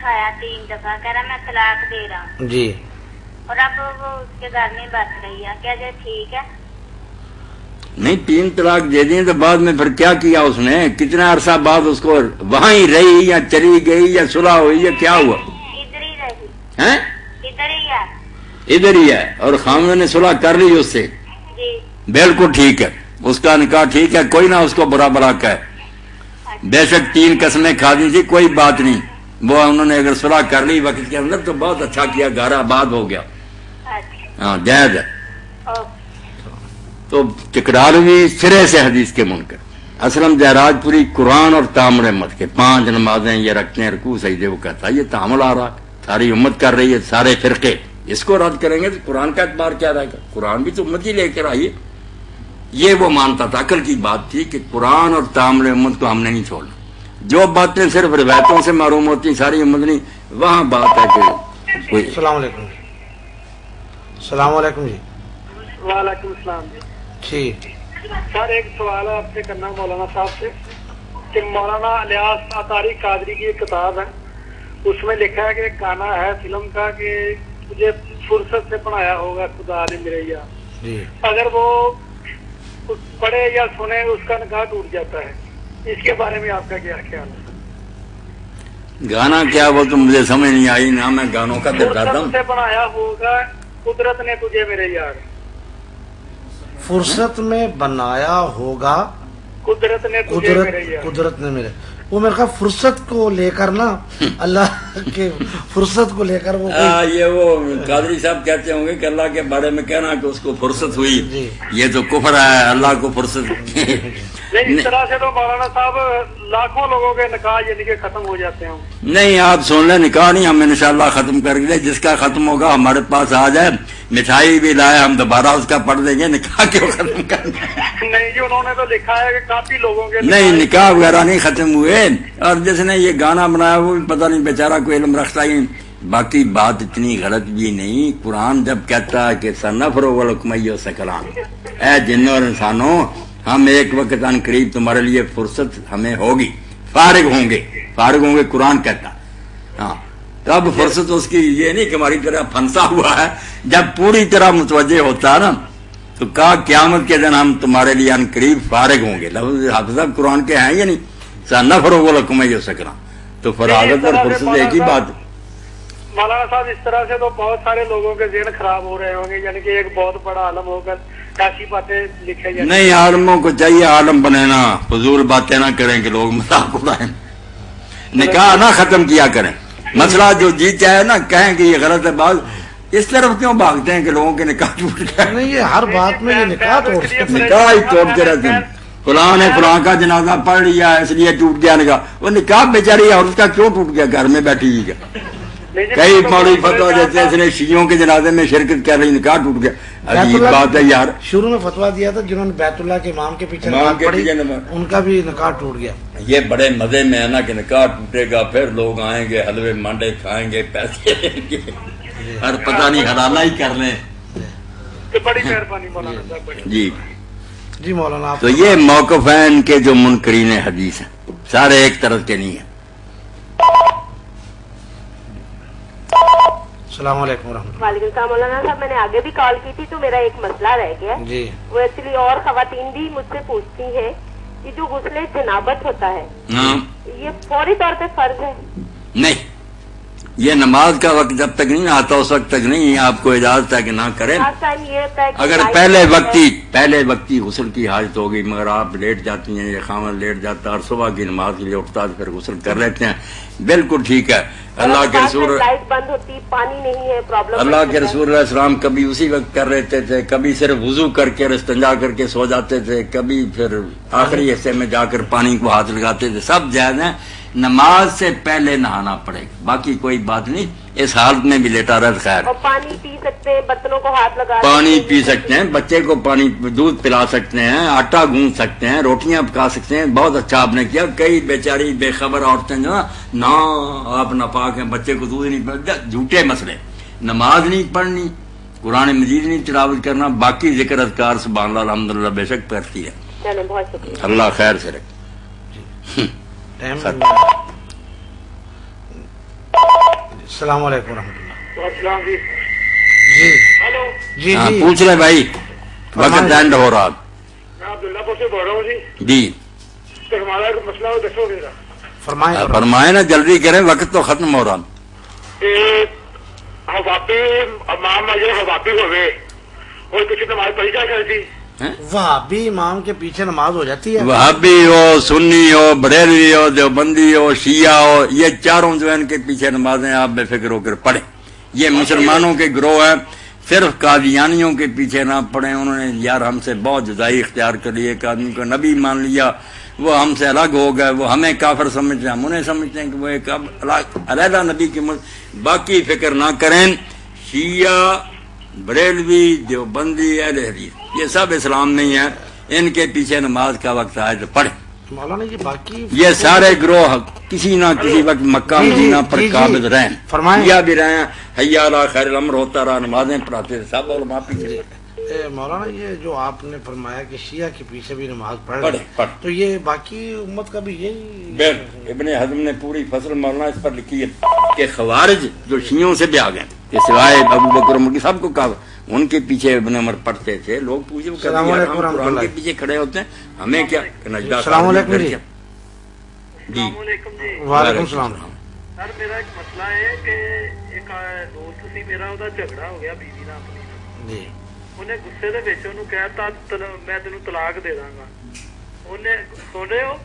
دکھایا 3 دفعہ, کہہ رہا میں طلاق دے رہا ہوں جی, اور اب وہ اس کے گھر میں بس رہی ہے, کیا یہ ٹھیک ہے؟ نہیں 3 طلاق دے دیں تو بعد میں پھر کیا کیا اس نے؟ کتنا عرصہ بعد اس کو وہاں ہی رہی یا چلی گئی یا صلح ہوئی یا کیا ہوا؟ ادھر ہی رہی, ہیں ادھر ہی ہے. ادھر ہی ہے اور خامد نے صلح کر لی اس سے؟ جی بالکل ٹھیک ہے, اس کا نکاح ٹھیک ہے, کوئی نہ اس کو برا برا کہے. بے شک 3 قسمیں کھا دی تھی, کوئی بات نہیں, وہ انہوں نے اگر صلح کر لی وقت کے اندر تو بہت اچھا کیا, گھر آباد ہو گیا. ہاں جائز ہے. تو ٹکرالوی سرے سے حدیث کے منکر. اسلم جہراج پوری قرآن اور تعامل امت کے 5 نمازیں یہ رکھتے ہیں, رکوع سجدے, وہ کہتا ہے یہ تعامل آ رہا, ساری امت کر رہی ہے, سارے فرقے, اس کو رد کریں گے تو قرآن کا اعتبار کیا رہے گا؟ قرآن بھی تو امت ہی لے کر آئیے. یہ وہ مانتا تھا, عقل کی بات تھی کہ قرآن اور تعامل امت کو ہم نے نہیں چھوڑنا. جو باتیں صرف روایتوں سے معلوم ہوتی ہیں ساری امت نہیں, وہاں بات ہے کہ کوئی. السلام علیکم. السلام علیکم جی. وعلیکم السلام جی. ٹھیک سر ایک سوال ہے آپ سے کرنا مولانا صاحب سے کہ مولانا الیاس اطاری قادری کی ایک کتاب ہے, اس میں لکھا ہے کہ ایک گانا ہے فلم کا کہ تجھے فرصت سے پڑھایا ہوگا خدا نے میرے یا, جی, اگر وہ پڑھے یا سنے اس کا نکاح ٹوٹ جاتا ہے, اس کے بارے میں آپ کا کیا خیال ہے؟ گانا کیا وہ تو مجھے سمجھ نہیں آئی نا, میں گانوں کا بتاتا ہوں. فرصت سے بنایا ہوگا قدرت نے تجھے میرے یار, فرصت میں بنایا ہوگا قدرت نے تجھے میرے یار. قدرت نے میرے, وہ میرے خیال فرصت کو لے کر نا, اللہ کے فرصت کو لے کر وہ یہ وہ قادری صاحب کہتے ہوں گے کہ اللہ کے بارے میں کہنا کہ اس کو فرصت ہوئی, جی, یہ تو کفر ہے, اللہ کو فرصت. نہیں اس طرح سے تو مولانا صاحب لاکھوں لوگوں کے نکاح یعنی کہ ختم ہو جاتے ہیں. نہیں آپ سن لیں, نکاح نہیں ہم انشاءاللہ ختم کر دیں, جس کا ختم ہوگا ہمارے پاس آ جائے, مٹھائی بھی لائے, ہم دوبارہ اس کا پڑھ دیں گے. نکاح کیوں ختم کر دیں؟ نہیں جی, انہوں نے تو لکھا ہے کہ کافی لوگوں کے نہیں نکاح وغیرہ نہیں ختم ہوئے, اور جس نے یہ گانا بنایا وہ بھی پتہ نہیں بیچارہ کوئی علم رکھتا ہی. باقی بات اتنی غلط بھی نہیں. قرآن جب کہتا ہے کہ سنفرغ لکم ایھا الثقلان, اے جنوں اور انسانوں ہم ایک وقت ان قریب تمہارے لیے فرصت ہمیں ہوگی, فارغ ہوں گے, قرآن کہتا. ہاں تب فرصت اس کی یہ نہیں کہ ہماری طرح پھنسا ہوا ہے, جب پوری طرح متوجہ ہوتا ہے نا تو کہا قیامت کے دن ہم تمہارے لیے ان قریب فارغ ہوں گے. لفظ حافظ قرآن کے ہیں یا نہیں, سنفرغ لکم ایھا الثقلان, تو فراغت اور فرصت ایک ہی بات. مولانا صاحب اس طرح سے تو بہت سارے لوگوں کے ذہن خراب ہو رہے ہوں گے, یعنی کہ ایک بہت بڑا عالم ہو کر ایسی باتیں لکھے جائیں. نہیں عالموں کو چاہیے عالم بننا, فضول باتیں نہ کریں کہ لوگ مذاق اڑائیں. نکاح نہ ختم کیا کریں, مسئلہ جو جی چاہے نا کہیں کہ یہ غلط ہے. بعض اس طرف کیوں بھاگتے ہیں کہ لوگوں کے نکاح ٹوٹ گئے؟ نہیں, یہ ہر بات میں یہ نکاح نکاح ہی توڑتے رہتے ہیں. فلاں نے فلاں کا جنازہ پڑھ لیا اس لیے ٹوٹ گیا نکاح. وہ نکاح بیچاری اور اس کا کیوں ٹوٹ گیا؟ گھر میں بیٹھی ہوئی کیا. کئی مولوی فتویٰ دیتے ہیں اس نے شیعوں کے جنازے میں شرکت کر رہی, نکاح ٹوٹ گیا. عجیب بات ہے یار. شروع میں فتویٰ دیا تھا جنہوں نے بیت اللہ کے امام کے پیچھے نماز پڑھی, ان کا بھی نکاح ٹوٹ گیا. یہ بڑے مزے میں ہے نا کہ نکاح ٹوٹے گا, پھر لوگ آئیں گے, حلوے مانڈے کھائیں گے, پیسے لیں گے, اور پتہ نہیں حلالہ ہی کر لیں. بڑی مہربانی مولانا صاحب. جی جی مولانا آپ تو یہ موقف ہیں ان کے جو منکرین حدیث ہیں, سارے ایک طرف کے نہیں ہیں. السلام علیکم ورحمۃ اللہ. وعلیکم السلام. مولانا صاحب میں نے آگے بھی کال کی تھی تو میرا ایک مسئلہ رہ گیا. جی, وہ ایکچولی اور خواتین بھی مجھ سے پوچھتی ہیں کہ جو غسل جنابت ہوتا ہے یہ فوری طور پہ فرض ہے؟ نہیں, یہ نماز کا وقت جب تک نہیں آتا اس وقت تک نہیں, آپ کو اجازت ہے کہ نہ کریں. اگر پہلے وقتی غسل کی حاجت ہوگی مگر آپ لیٹ جاتی ہیں یا خامد لیٹ جاتا اور صبح کی نماز کے لیے اٹھتا پھر غسل کر لیتے ہیں, بالکل ٹھیک ہے. اللہ کے رسول لائٹ بند ہوتی, پانی نہیں ہے, پرابلم. اللہ کے رسول علیہ السلام کبھی اسی وقت کر رہتے تھے, کبھی صرف وضو کر کے استنجا کر کے سو جاتے تھے, کبھی پھر آخری حصے میں جا کر پانی کو ہاتھ لگاتے تھے. سب جائز ہیں, نماز سے پہلے نہانا پڑے گا, باقی کوئی بات نہیں. اس حالت میں بھی لیٹا رہتا خیر. اور پانی پی سکتے ہیں, برتنوں کو ہاتھ لگا, پانی پی سکتے ہیں, بچے کو پانی دودھ پلا سکتے ہیں, آٹا گوندھ سکتے ہیں, روٹیاں پکا سکتے ہیں. بہت اچھا آپ نے کیا. کئی بیچاری بے خبر عورتیں جو نا آپ ناپاک ہیں, بچے کو دودھ نہیں پلاتے, جھوٹے مسئلے. نماز نہیں پڑھنی, قرآن مجید نہیں تلاوت کرنا, باقی ذکر اذکار سبحان اللہ الحمدللہ بے شک کرتی ہے. بہت شکریہ. اللہ خیر سے رکھے. السلام علیکم ورحمۃ السلام جی اللہ. جی ہلو جی ہاں جی پوچھ رہے بھائی وقت فرمائیں. اینڈ ہو رہا. میں عبداللہ پور سے بول رہا ہوں جی جی تو ہمارا ایک مسئلہ وہ دسو گے فرمائیں. فرمائے نا جلدی کریں وقت تو ختم ہو رہا. حوابی امام یہ حوابی ہوئے اور کچھ نماز پڑھی جا کرتی وہابی امام کے پیچھے نماز ہو جاتی ہے. وہابی ہو سنی ہو بریلوی ہو دیوبندی ہو شیعہ ہو یہ چاروں جو ہیں ان کے پیچھے نمازیں آپ بے فکر ہو کر پڑھیں. یہ مسلمانوں کے گروہ ہے. صرف قادیانیوں کے پیچھے نہ پڑھیں. انہوں نے یار ہم سے بہت جدائی اختیار کر لی. ایک آدمی کو نبی مان لیا وہ ہم سے الگ ہو گئے. وہ ہمیں کافر سمجھتے ہیں ہم انہیں سمجھتے ہیں کہ وہ ایک علیحدہ نبی کی باقی فکر نہ کریں. شیعہ بریلوی دیوبندی اہل حدیث یہ سب اسلام نہیں ہے. ان کے پیچھے نماز کا وقت آئے تو پڑھیں. مولانا یہ باقی یہ سارے گروہ کسی نہ کسی وقت مکہ مدینہ پر قابض رہیں. فرمائیں. یا بھی رہیں حی علی خیر الامر ہوتا رہا نمازیں پڑھاتے سب علماء پیچھے. مولانا یہ جو آپ نے فرمایا کہ شیعہ کے پیچھے بھی نماز پڑھ پڑھیں پڑھ. تو یہ باقی امت کا بھی یہی ابن حزم نے پوری فصل مولانا اس پر لکھی ہے کہ خوارج جو شیعوں سے بھی آ گئے کہ سوائے ابو بکر عمر کی سب کو کہا ان کے پیچھے ابن عمر پڑھتے تھے. لوگ پوچھے السلام علیکم ورحمۃ قرآن اللہ. کے پیچھے کھڑے ہوتے ہیں ہمیں کیا. السلام علیکم جی. جی السلام علیکم جی وعلیکم السلام. سر میرا ایک مسئلہ ہے کہ ایک دوست سی میرا ਉਹਦਾ ਝਗੜਾ ਹੋ ਗਿਆ بیوی ਨਾਲ ਆਪਣੀ. جی ਉਹਨੇ ਗੁੱਸੇ ਦੇ ਵਿੱਚ ਉਹਨੂੰ ਕਹਿਤਾ ਮੈਂ ਤੈਨੂੰ ਤਲਾਕ ਦੇ ਦਾਂਗਾ. ਉਹਨੇ ਸੁਣ ਰਹੇ ਹੋ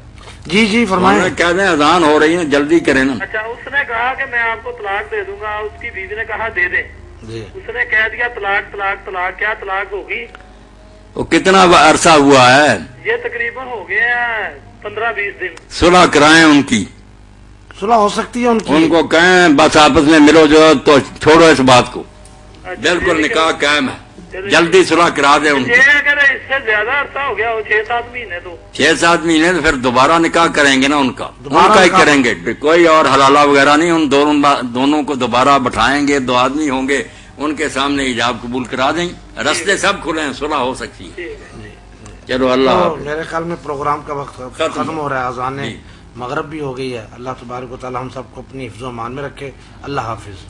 جی جی فرمائیں. کہتے ہیں اذان ہو رہی ہے جلدی کریں نا. اچھا اس نے کہا کہ میں آپ کو طلاق دے دوں گا. اس کی بیوی نے کہا دے دیں. جی اس نے کہہ دیا طلاق طلاق طلاق. کیا طلاق ہوگی؟ وہ کتنا عرصہ ہوا ہے. یہ تقریباً ہو گئے ہیں 15-20 دن. صلح کرائیں ان کی. صلح ہو سکتی ہے ان ان کی. کو کہیں بس آپس میں ملو جو تو چھوڑو اس بات کو. بالکل نکاح قائم ہے جلدی صلح کرا دیں ان کی. یہ اگر اس سے زیادہ عرصہ ہو گیا ہو 6-7 مہینے تو 6-7 مہینے تو پھر دوبارہ نکاح کریں گے نا ان کا. ان دوبارہ کا ہی نکاح. کریں گے کوئی اور حلالہ وغیرہ نہیں. ان دونوں کو دوبارہ بٹھائیں گے. 2 آدمی ہوں گے ان کے سامنے حجاب قبول کرا دیں. رستے سب کھلے ہیں صلح ہو سکتی ہے. چلو اللہ تو حافظ. میرے خیال میں پروگرام کا وقت ختم ہو رہا ہے. اذان جی. مغرب بھی ہو گئی ہے. اللہ تبارک و تعالی ہم سب کو اپنی حفظ و امان میں رکھے. اللہ حافظ.